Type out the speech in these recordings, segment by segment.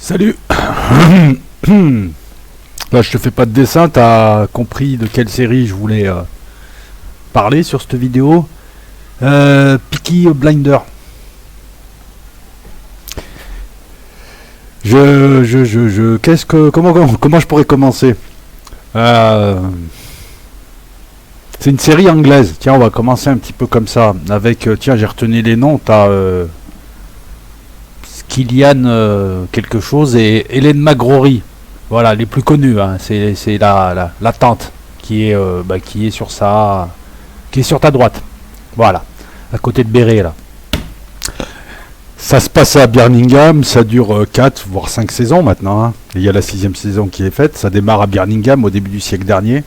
Salut. Là, je te fais pas de dessin, t'as compris de quelle série je voulais parler sur cette vidéo. Peaky Blinder. Comment je pourrais commencer? C'est une série anglaise. Tiens, on va commencer un petit peu comme ça. Avec, tiens, j'ai retenu les noms. T'as Killian quelque chose et Hélène McGrory. Voilà, les plus connus. Hein. C'est la tante qui est sur qui est sur ta droite. Voilà, à côté de Béret là. Ça se passe à Birmingham, ça dure 4 voire 5 saisons maintenant. Hein. Il y a la 6e saison qui est faite. Ça démarre à Birmingham au début du siècle dernier.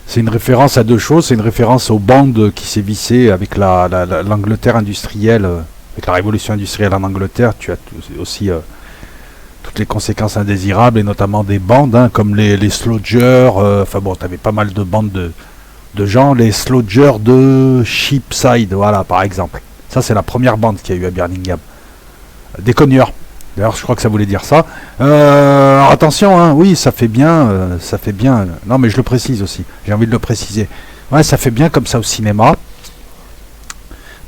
C'est une référence à deux choses. C'est une référence aux bandes qui sévissaient avec l'Angleterre industrielle, avec la révolution industrielle en Angleterre. Tu as aussi toutes les conséquences indésirables, et notamment des bandes, hein, comme les Slodgers. Enfin bon, tu avais pas mal de bandes de gens. Les Slodgers de Cheapside, voilà, par exemple. Ça, c'est la première bande qu'il y a eu à Birmingham. Des cogneurs. D'ailleurs, je crois que ça voulait dire ça. Alors, attention, hein, oui, ça fait bien. Non, mais je le précise aussi. J'ai envie de le préciser. Ouais, ça fait bien comme ça au cinéma.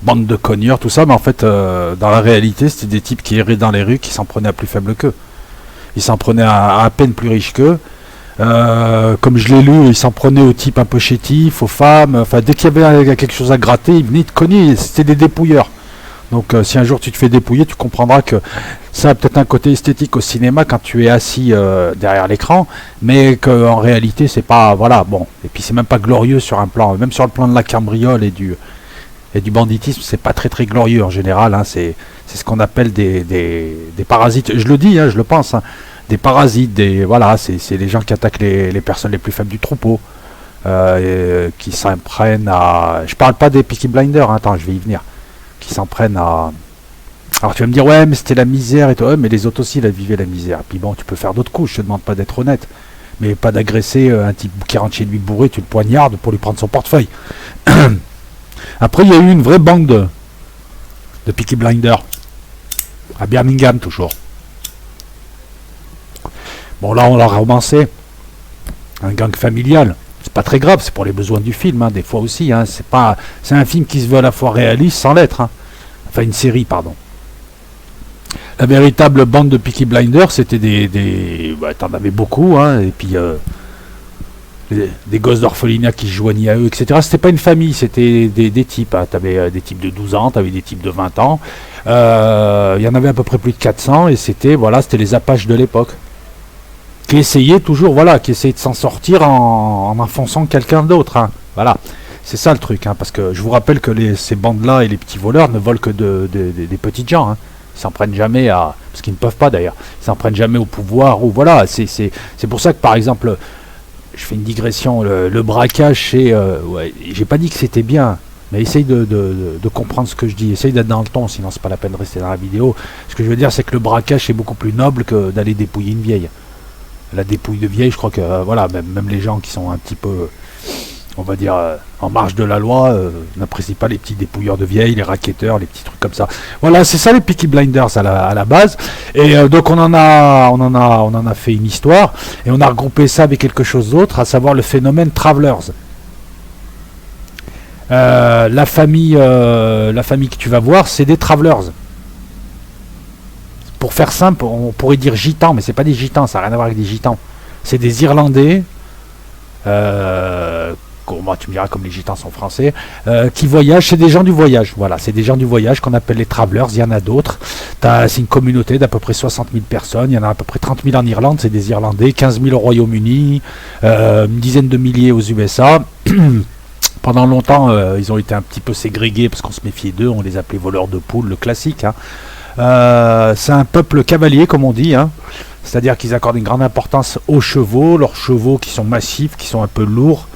Bande de cogneurs, tout ça. Mais en fait, dans la réalité, c'était des types qui erraient dans les rues, qui s'en prenaient à plus faible qu'eux. Ils s'en prenaient à peine plus riches qu'eux. Comme je l'ai lu, ils s'en prenaient aux types un peu chétifs, aux femmes. Enfin, dès qu'il y avait quelque chose à gratter, ils venaient te cogner. C'était des dépouilleurs. Donc si un jour tu te fais dépouiller, tu comprendras que ça a peut-être un côté esthétique au cinéma quand tu es assis derrière l'écran, mais qu'en réalité c'est pas, voilà, bon, et puis c'est même pas glorieux sur un plan, même sur le plan de la cambriole et du banditisme, c'est pas très très glorieux en général, hein, c'est ce qu'on appelle des parasites, je le dis, hein, je le pense, hein, des parasites, voilà, c'est les gens qui attaquent les personnes les plus faibles du troupeau, qui s'en prennent à, je parle pas des Peaky Blinders, hein, attends, je vais y venir, qui s'en prennent à... Alors tu vas me dire, ouais, mais c'était la misère et tout. Ouais, mais les autres aussi, ils vivaient la misère. Puis bon, tu peux faire d'autres coups, je te demande pas d'être honnête. Mais pas d'agresser un type qui rentre chez lui bourré, tu le poignardes pour lui prendre son portefeuille. Après, il y a eu une vraie bande de Peaky Blinders. À Birmingham, toujours. Bon, là, on l'a romancé. Un gang familial. C'est pas très grave, c'est pour les besoins du film, hein, des fois aussi. Hein, c'est un film qui se veut à la fois réaliste sans l'être. Hein. Enfin, une série, pardon. La véritable bande de Peaky Blinders, c'était t'en avais beaucoup, hein, et puis des gosses d'orphelinat qui se joignaient à eux, etc. C'était pas une famille, c'était des types. Hein. T'avais des types de 12 ans, t'avais des types de 20 ans. Il y en avait à peu près plus de 400, et c'était les Apaches de l'époque. Qui essayait toujours, qui essayait de s'en sortir en enfonçant quelqu'un d'autre. Hein. Voilà, c'est ça le truc, hein, parce que je vous rappelle que ces bandes-là et les petits voleurs ne volent que des petites gens. Hein. Ils s'en prennent jamais parce qu'ils ne peuvent pas d'ailleurs, ils s'en prennent jamais au pouvoir, ou voilà, c'est pour ça que par exemple, je fais une digression, le braquage, j'ai pas dit que c'était bien, mais essaye de comprendre ce que je dis, essaye d'être dans le ton, sinon c'est pas la peine de rester dans la vidéo. Ce que je veux dire, c'est que le braquage est beaucoup plus noble que d'aller dépouiller une vieille. La dépouille de vieille, je crois que même les gens qui sont un petit peu, on va dire, en marge de la loi, n'apprécient pas les petits dépouilleurs de vieilles, les racketteurs, les petits trucs comme ça. Voilà, c'est ça les Peaky Blinders à la base. Et donc on en a fait une histoire et on a regroupé ça avec quelque chose d'autre, à savoir le phénomène Travelers. La famille que tu vas voir, c'est des Travelers. Pour faire simple, on pourrait dire gitans, mais c'est pas des gitans, ça n'a rien à voir avec des gitans. C'est des Irlandais, tu me diras comme les gitans sont français, qui voyagent, c'est des gens du voyage. Voilà, c'est des gens du voyage qu'on appelle les travelers, il y en a d'autres. C'est une communauté d'à peu près 60 000 personnes, il y en a à peu près 30 000 en Irlande, c'est des Irlandais, 15 000 au Royaume-Uni, une dizaine de milliers aux USA. Pendant longtemps, ils ont été un petit peu ségrégés parce qu'on se méfiait d'eux, on les appelait voleurs de poules, le classique, hein. C'est un peuple cavalier comme on dit, hein. C'est-à-dire qu'ils accordent une grande importance aux chevaux, leurs chevaux qui sont massifs, qui sont un peu lourds,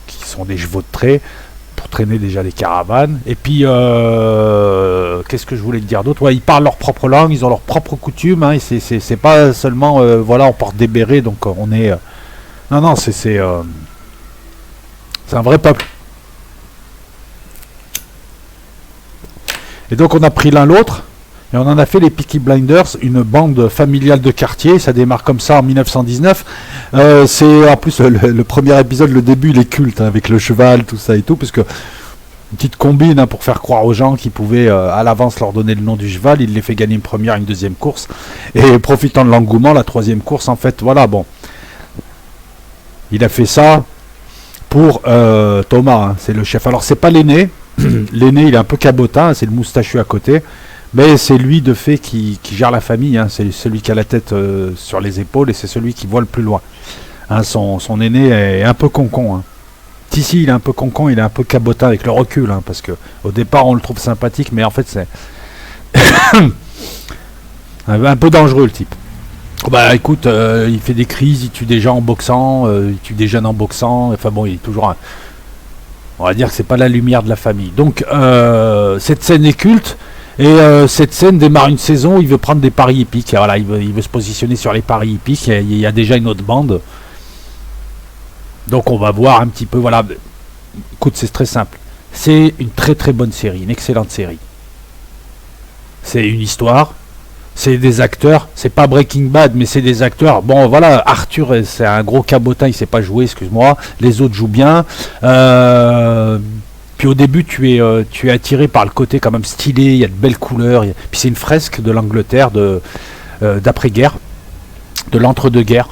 qui sont des chevaux de trait pour traîner déjà les caravanes. Et puis qu'est-ce que je voulais te dire d'autre, ils parlent leur propre langue, ils ont leurs propres coutumes, hein, et c'est pas seulement on porte des bérets donc on est non c'est un vrai peuple. Et donc on a pris l'un l'autre Et on en a fait les Peaky Blinders, une bande familiale de quartier. Ça démarre comme ça en 1919. C'est en plus le premier épisode, le début, il est culte hein, avec le cheval, tout ça et tout, parce que une petite combine hein, pour faire croire aux gens qu'ils pouvaient à l'avance leur donner le nom du cheval. Il les fait gagner une première, une deuxième course. Et profitant de l'engouement, la troisième course, en fait, voilà, bon. Il a fait ça pour Thomas, hein, c'est le chef. Alors, c'est pas l'aîné. L'aîné, il est un peu cabotin, c'est le moustachu à côté. Mais c'est lui, de fait, qui gère la famille. Hein, c'est celui qui a la tête sur les épaules et c'est celui qui voit le plus loin. Hein, son aîné est un peu concon. Hein. Si, il est un peu concon, il est un peu cabotin avec le recul, hein, parce que au départ on le trouve sympathique, mais en fait c'est un peu dangereux le type. Bah écoute, il fait des crises, il tue des gens en boxant, il tue des jeunes en boxant, enfin bon, il est toujours on va dire que c'est pas la lumière de la famille. Donc cette scène est culte, et cette scène démarre une saison où il veut prendre des paris épiques. Et voilà, il veut se positionner sur les paris épiques, et il y a déjà une autre bande. Donc on va voir un petit peu, voilà. Écoute, c'est très simple. C'est une très très bonne série, une excellente série. C'est une histoire, c'est des acteurs, c'est pas Breaking Bad, mais c'est des acteurs. Bon voilà, Arthur, c'est un gros cabotin, il sait pas jouer, excuse-moi. Les autres jouent bien. Puis au début, tu es attiré par le côté quand même stylé, il y a de belles couleurs. Puis c'est une fresque de l'Angleterre d'après-guerre, de l'entre-deux-guerres.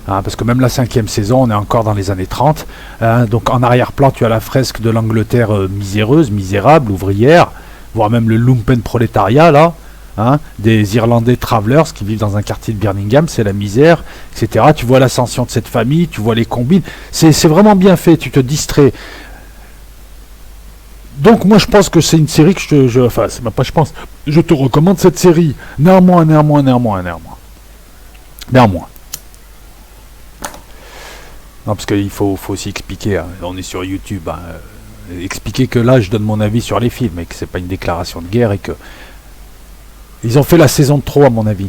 Hein, parce que même la 5e saison, on est encore dans les années 30. Donc en arrière-plan, tu as la fresque de l'Angleterre miséreuse, misérable, ouvrière, voire même le lumpen prolétariat, là. Hein, des Irlandais travelers qui vivent dans un quartier de Birmingham, c'est la misère, etc. Tu vois l'ascension de cette famille, tu vois les combines. C'est vraiment bien fait, tu te distrais. Donc moi je pense que c'est une série que enfin c'est même pas je pense, je te recommande cette série. Néanmoins. Non, parce qu'il faut aussi expliquer, hein, on est sur YouTube, hein, expliquer que là je donne mon avis sur les films et que c'est pas une déclaration de guerre et que ils ont fait la saison de trop à mon avis.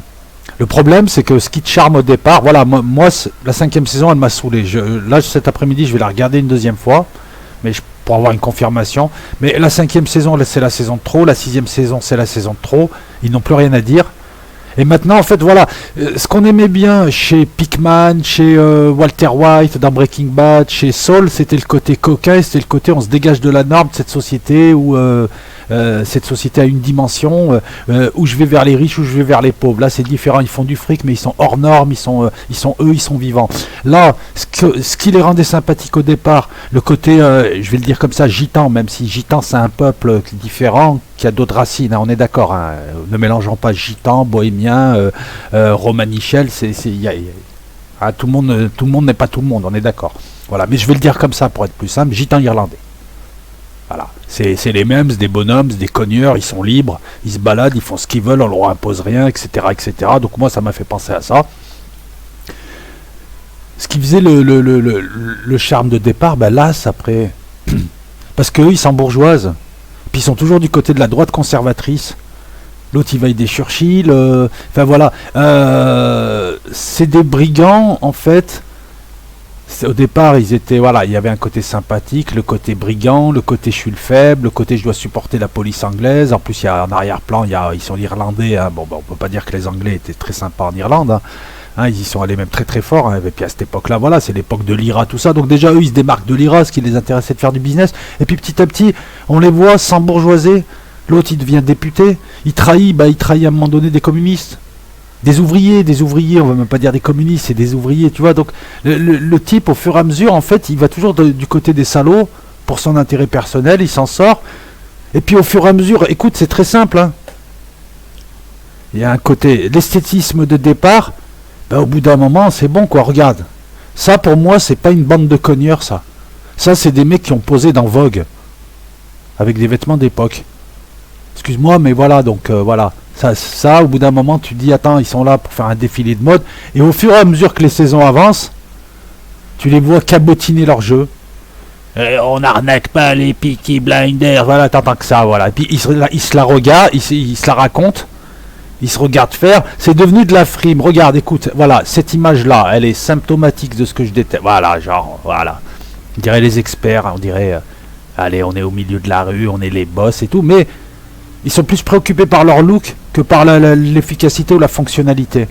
Le problème c'est que ce qui te charme au départ, voilà, moi la 5e saison elle m'a saoulé. Là cet après-midi je vais la regarder une deuxième fois, mais pour avoir une confirmation. Mais la 5e saison c'est la saison de trop, la 6e saison c'est la saison de trop, ils n'ont plus rien à dire. Et maintenant, en fait, voilà, ce qu'on aimait bien chez Pickman, chez Walter White, dans Breaking Bad, chez Saul, c'était le côté coquin, c'était le côté on se dégage de la norme de cette société où cette société a une dimension où je vais vers les riches, où je vais vers les pauvres. Là, c'est différent, ils font du fric, mais ils sont hors normes, ils sont vivants. Là, ce qui les rendait sympathiques au départ, le côté, je vais le dire comme ça, gitan, même si gitan c'est un peuple différent, qui a d'autres racines, hein, on est d'accord, hein, ne mélangeons pas gitan, bohémien, romanichel, tout le monde n'est pas tout le monde, on est d'accord. Voilà, mais je vais le dire comme ça pour être plus simple, gitan irlandais. Voilà, c'est les mêmes, des bonhommes, des cogneurs, ils sont libres, ils se baladent, ils font ce qu'ils veulent, on leur impose rien, etc., etc. Donc moi ça m'a fait penser à ça. Ce qui faisait le charme de départ, ben là, après, parce qu'eux ils s'embourgeoisent. Puis ils sont toujours du côté de la droite conservatrice. L'autre il va aider Churchill. Enfin voilà. C'est des brigands en fait. Au départ ils étaient. Voilà, il y avait un côté sympathique, le côté brigand, le côté je suis le faible, le côté je dois supporter la police anglaise. En plus il y a en arrière-plan, ils sont irlandais. Hein. Bon, on peut pas dire que les Anglais étaient très sympas en Irlande. Hein. Hein, ils y sont allés même très très fort, hein. Et puis à cette époque-là, voilà, c'est l'époque de l'IRA, tout ça. Donc déjà, eux, ils se démarquent de l'IRA, ce qui les intéressait de faire du business. Et puis petit à petit, on les voit s'embourgeoiser. L'autre, il devient député. Il trahit à un moment donné des communistes. Des ouvriers, on va même pas dire des communistes, c'est des ouvriers, tu vois. Donc le type, au fur et à mesure, en fait, il va toujours du côté des salauds, pour son intérêt personnel, il s'en sort. Et puis au fur et à mesure, écoute, c'est très simple, hein. Il y a un côté, l'esthétisme de départ. Ben, au bout d'un moment, c'est bon quoi, regarde. Ça pour moi, c'est pas une bande de cogneurs, ça. Ça, c'est des mecs qui ont posé dans Vogue. Avec des vêtements d'époque. Excuse-moi, mais voilà, donc voilà. Ça, au bout d'un moment, tu te dis, attends, ils sont là pour faire un défilé de mode. Et au fur et à mesure que les saisons avancent, tu les vois cabotiner leur jeu. On n'arnaque pas les Peaky Blinders, voilà, t'entends que ça, voilà. Et puis ils se la regardent, ils se la racontent. Ils se regardent faire, c'est devenu de la frime. Regarde, écoute, voilà, cette image-là, elle est symptomatique de ce que je déteste. Voilà, genre, voilà. On dirait les experts, on dirait, allez, on est au milieu de la rue, on est les boss et tout, mais ils sont plus préoccupés par leur look que par l'efficacité ou la fonctionnalité. Et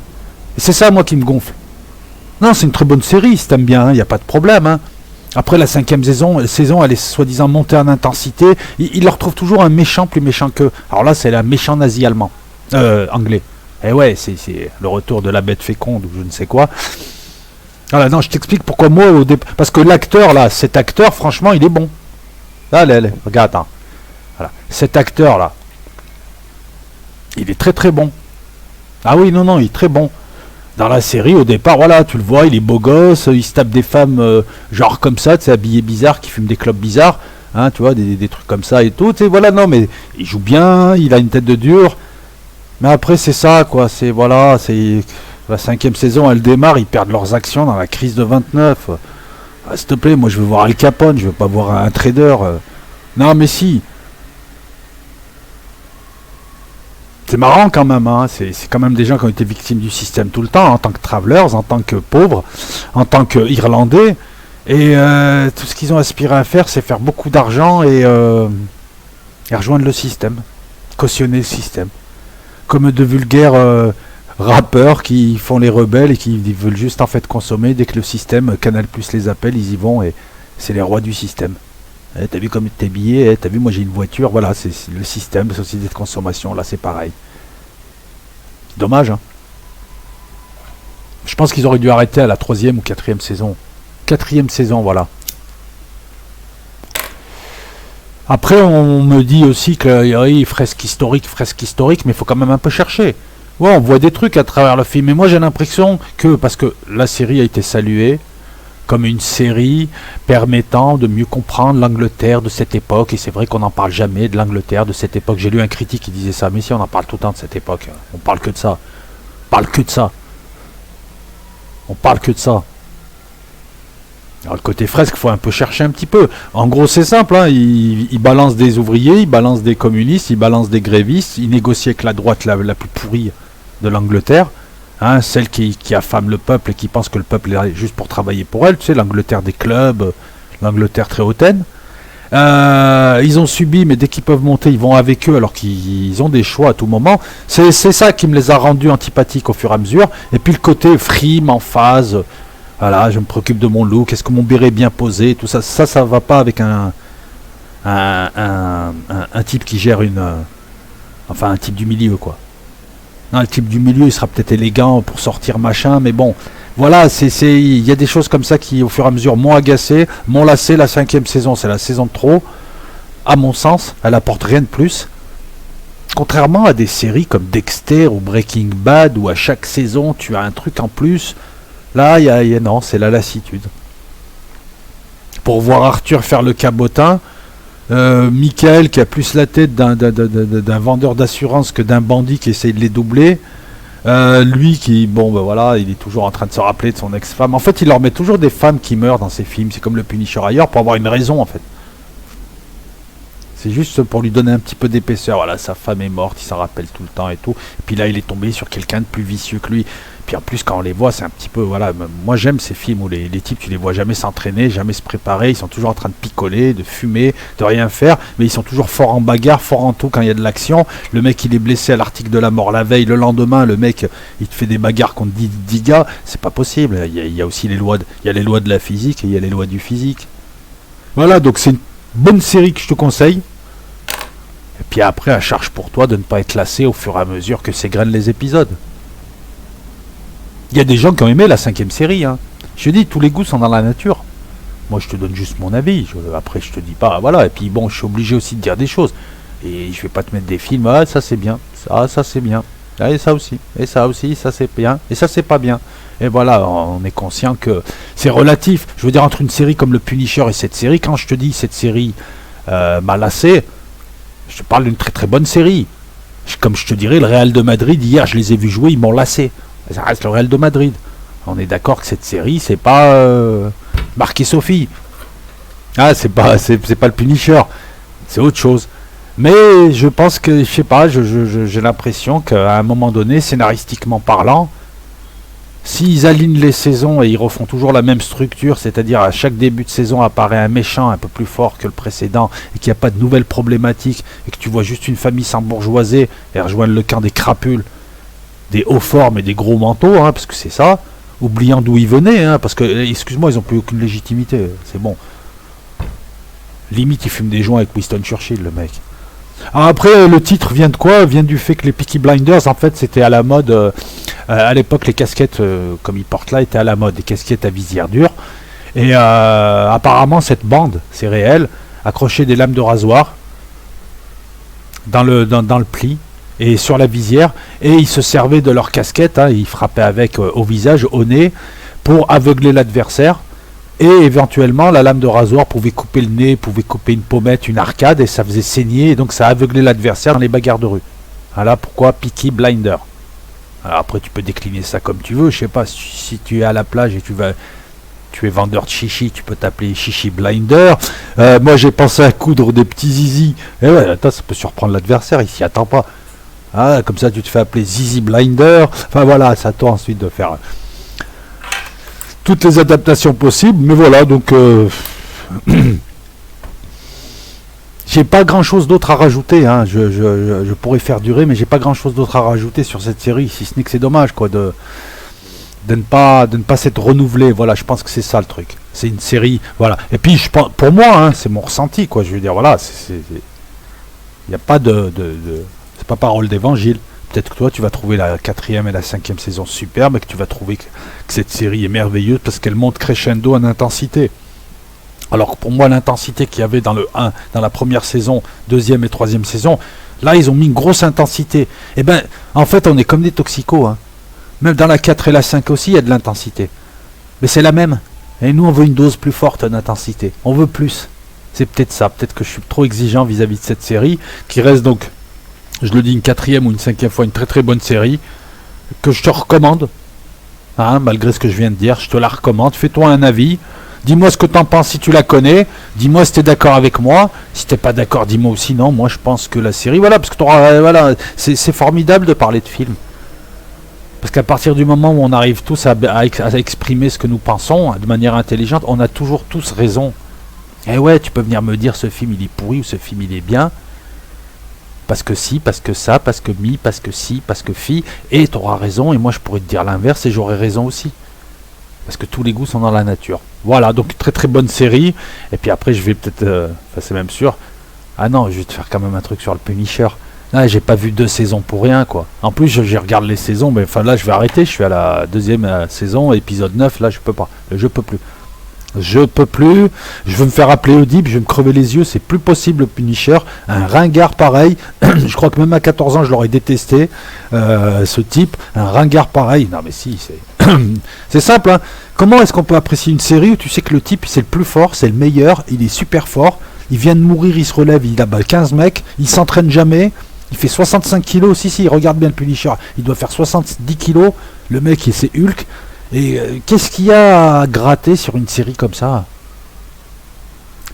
c'est ça, moi, qui me gonfle. Non, c'est une très bonne série, si t'aimes bien, il n'y a pas de problème. Hein. Après la 5e saison, elle est soi-disant montée en intensité. Il leur trouve toujours un méchant plus méchant qu'eux. Alors là, c'est la méchant nazi allemand. Anglais. Et ouais, c'est le retour de la bête féconde ou je ne sais quoi. Voilà, non, je t'explique pourquoi moi, parce que l'acteur, là, cet acteur, franchement, il est bon. Là, regarde, attends. Voilà. Cet acteur-là, il est très très bon. Ah oui, non, il est très bon. Dans la série, au départ, voilà, tu le vois, il est beau gosse, il se tape des femmes genre comme ça, tu sais, habillées bizarres, qui fument des clopes bizarres, hein, tu vois, des trucs comme ça et tout, tu sais, voilà, non, mais il joue bien, il a une tête de dur, mais après, c'est ça, quoi, c'est, voilà, c'est, la 5e saison, elle démarre, ils perdent leurs actions dans la crise de 29, ah, s'il te plaît, moi, je veux voir Al Capone, je veux pas voir un trader, non, mais si, c'est marrant quand même, hein. C'est quand même des gens qui ont été victimes du système tout le temps, en tant que travelers, en tant que pauvres, en tant qu'Irlandais. Et tout ce qu'ils ont aspiré à faire, c'est faire beaucoup d'argent et rejoindre le système, cautionner le système. Comme de vulgaires rappeurs qui font les rebelles et qui veulent juste en fait consommer. Dès que le système, Canal Plus les appelle, ils y vont et c'est les rois du système. T'as vu comme t'es habillé, t'as vu moi j'ai une voiture, voilà, c'est le système, la société de consommation, là c'est pareil. Dommage, hein. Je pense qu'ils auraient dû arrêter à la 3e ou 4e saison. 4e saison, voilà. Après on me dit aussi que oui, fresque historique, mais il faut quand même un peu chercher. Ouais, on voit des trucs à travers le film, mais moi j'ai l'impression que, parce que la série a été saluée, comme une série permettant de mieux comprendre l'Angleterre de cette époque. Et c'est vrai qu'on n'en parle jamais de l'Angleterre de cette époque. J'ai lu un critique qui disait ça, mais si, on en parle tout le temps de cette époque. On parle que de ça. On parle que de ça. On parle que de ça. Alors le côté fresque, il faut un peu chercher un petit peu. En gros, c'est simple, hein. Il balance des ouvriers, il balance des communistes, il balance des grévistes, il négocie avec la droite la plus pourrie de l'Angleterre. Hein, celle qui affame le peuple et qui pense que le peuple est là juste pour travailler pour elle, tu sais, l'Angleterre des clubs, l'Angleterre très hautaine. Ils ont subi, mais dès qu'ils peuvent monter, ils vont avec eux alors qu'ils ont des choix à tout moment. C'est ça qui me les a rendus antipathiques au fur et à mesure. Et puis le côté frime, en phase, voilà, je me préoccupe de mon look, est-ce que mon béret est bien posé, tout ça, ça va pas avec un type qui gère enfin un type du milieu, quoi. Non, le type du milieu, il sera peut-être élégant pour sortir machin, mais bon, voilà, il y a des choses comme ça qui, au fur et à mesure, m'ont agacé, m'ont lassé. La 5e saison, c'est la saison de trop, à mon sens, elle apporte rien de plus. Contrairement à des séries comme Dexter ou Breaking Bad, où à chaque saison, tu as un truc en plus, là, non, c'est la lassitude. Pour voir Arthur faire le cabotin, Michael qui a plus la tête d'un vendeur d'assurance que d'un bandit qui essaye de les doubler, lui qui, bon ben voilà, il est toujours en train de se rappeler de son ex-femme. En fait, il leur met toujours des femmes qui meurent dans ses films, c'est comme le Punisher ailleurs, pour avoir une raison en fait. C'est juste pour lui donner un petit peu d'épaisseur. Voilà, sa femme est morte, il s'en rappelle tout le temps et tout. Et puis là, il est tombé sur quelqu'un de plus vicieux que lui. Puis en plus, quand on les voit, c'est un petit peu, voilà, moi j'aime ces films où les types, tu les vois jamais s'entraîner, jamais se préparer, ils sont toujours en train de picoler, de fumer, de rien faire, mais ils sont toujours forts en bagarre, forts en tout quand il y a de l'action. Le mec, il est blessé à l'article de la mort la veille, le lendemain, le mec, il te fait des bagarres contre 10 gars, c'est pas possible. Il y a aussi les lois de la physique et il y a les lois du physique. Voilà, donc c'est une bonne série que je te conseille. Et puis après, à charge pour toi de ne pas être lassé au fur et à mesure que s'égrènent les épisodes. Il y a des gens qui ont aimé la 5e série. Hein. Je dis, tous les goûts sont dans la nature. Moi, je te donne juste mon avis. Après, je te dis pas, voilà. Et puis, bon, je suis obligé aussi de dire des choses. Et je vais pas te mettre des films, ah, ça c'est bien. Ça c'est bien. Ah, et ça aussi. Et ça aussi, ça c'est bien. Et ça c'est pas bien. Et voilà, on est conscient que c'est relatif. Je veux dire, entre une série comme le Punisher et cette série, quand je te dis cette série m'a lassé, je te parle d'une très très bonne série. Comme je te dirais, le Real de Madrid, hier, je les ai vus jouer, ils m'ont lassé. Ça reste le Real de Madrid. On est d'accord que cette série, c'est pas Marc et Sophie. Ah, c'est pas le Punisher. C'est autre chose. Mais je pense que, je sais pas, j'ai l'impression qu'à un moment donné, scénaristiquement parlant, S'ils alignent les saisons et ils refont toujours la même structure, c'est-à-dire à chaque début de saison apparaît un méchant un peu plus fort que le précédent et qu'il n'y a pas de nouvelles problématiques et que tu vois juste une famille s'embourgeoiser et rejoindre le camp des crapules, des hauts formes et des gros manteaux, hein, parce que c'est ça, oubliant d'où ils venaient, hein, parce que, excuse-moi, ils n'ont plus aucune légitimité, c'est bon. Limite, il fume des joints avec Winston Churchill, le mec. Alors après, le titre vient de quoi? Vient du fait que les Peaky Blinders, en fait, c'était à la mode. À l'époque, les casquettes, comme ils portent là, étaient à la mode. Des casquettes à visière dure. Et apparemment, cette bande, c'est réel, accrochait des lames de rasoir dans le pli et sur la visière. Et ils se servaient de leur casquette, hein, ils frappaient avec au visage, au nez, pour aveugler l'adversaire. Et éventuellement, la lame de rasoir pouvait couper le nez, pouvait couper une pommette, une arcade, et ça faisait saigner, et donc ça aveuglait l'adversaire dans les bagarres de rue. Voilà pourquoi Peaky Blinder. Alors après, tu peux décliner ça comme tu veux. Je sais pas, si tu es à la plage et tu es vendeur de chichi, tu peux t'appeler Chichi Blinder. Moi, j'ai pensé à coudre des petits zizi. Et ouais, attends, ça peut surprendre l'adversaire, il s'y attend pas. Ah, comme ça, tu te fais appeler Zizi Blinder. Enfin voilà, c'est à toi ensuite de faire toutes les adaptations possibles, mais voilà, donc j'ai pas grand chose d'autre à rajouter, hein. Je pourrais faire durer, mais j'ai pas grand chose d'autre à rajouter sur cette série, si ce n'est que c'est dommage quoi de ne pas s'être renouvelé. Voilà, je pense que c'est ça le truc. C'est une série, voilà. Et puis je pense, pour moi, hein, c'est mon ressenti quoi. Je veux dire, voilà, il n'y a pas c'est pas parole d'évangile. Peut-être que toi, tu vas trouver la 4e et la 5e saison superbe et que tu vas trouver que cette série est merveilleuse parce qu'elle monte crescendo en intensité. Alors que pour moi, l'intensité qu'il y avait dans le 1, dans la première saison, 2e et 3e saison, là, ils ont mis une grosse intensité. Et ben, en fait, on est comme des toxicos. Hein. Même dans la 4 et la 5 aussi, il y a de l'intensité. Mais c'est la même. Et nous, on veut une dose plus forte d'intensité. On veut plus. C'est peut-être ça. Peut-être que je suis trop exigeant vis-à-vis de cette série, qui reste donc... Je le dis une 4e ou une 5e fois, une très très bonne série que je te recommande, hein, malgré ce que je viens de dire, je te la recommande. Fais-toi un avis, dis-moi ce que tu en penses si tu la connais, dis-moi si tu es d'accord avec moi, si tu n'es pas d'accord, dis-moi aussi non. Moi je pense que la série, voilà, parce que voilà, c'est formidable de parler de films. Parce qu'à partir du moment où on arrive tous à exprimer ce que nous pensons de manière intelligente, on a toujours tous raison. Et ouais, tu peux venir me dire ce film il est pourri ou ce film il est bien. Parce que si, parce que ça, parce que mi, parce que si, parce que fi, et tu auras raison, et moi je pourrais te dire l'inverse, et j'aurai raison aussi. Parce que tous les goûts sont dans la nature. Voilà, donc très très bonne série, et puis après je vais peut-être, enfin c'est même sûr, ah non, je vais te faire quand même un truc sur le Punisher. Là, j'ai pas vu 2 saisons pour rien, quoi. En plus, je regarde les saisons, mais enfin là je vais arrêter, je suis à la 2e saison, épisode 9, là je peux pas, je peux plus. Je peux plus, je veux me faire appeler Audible, je vais me crever les yeux, c'est plus possible le Punisher, un ringard pareil, je crois que même à 14 ans je l'aurais détesté, ce type, un ringard pareil, non mais si, c'est c'est simple, hein. Comment est-ce qu'on peut apprécier une série où tu sais que le type c'est le plus fort, c'est le meilleur, il est super fort, il vient de mourir, il se relève, il a 15 mecs, il s'entraîne jamais, il fait 65 kilos, si, regarde bien le Punisher, il doit faire 70 kilos, le mec c'est Hulk. Et qu'est-ce qu'il y a à gratter sur une série comme ça?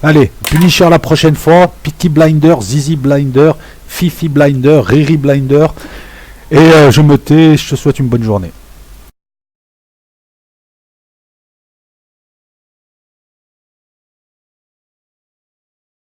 Allez, Punisher la prochaine fois, Peaky Blinder, Zizi Blinder, Fifi Blinder, Riri Blinder. Et je me tais, je te souhaite une bonne journée.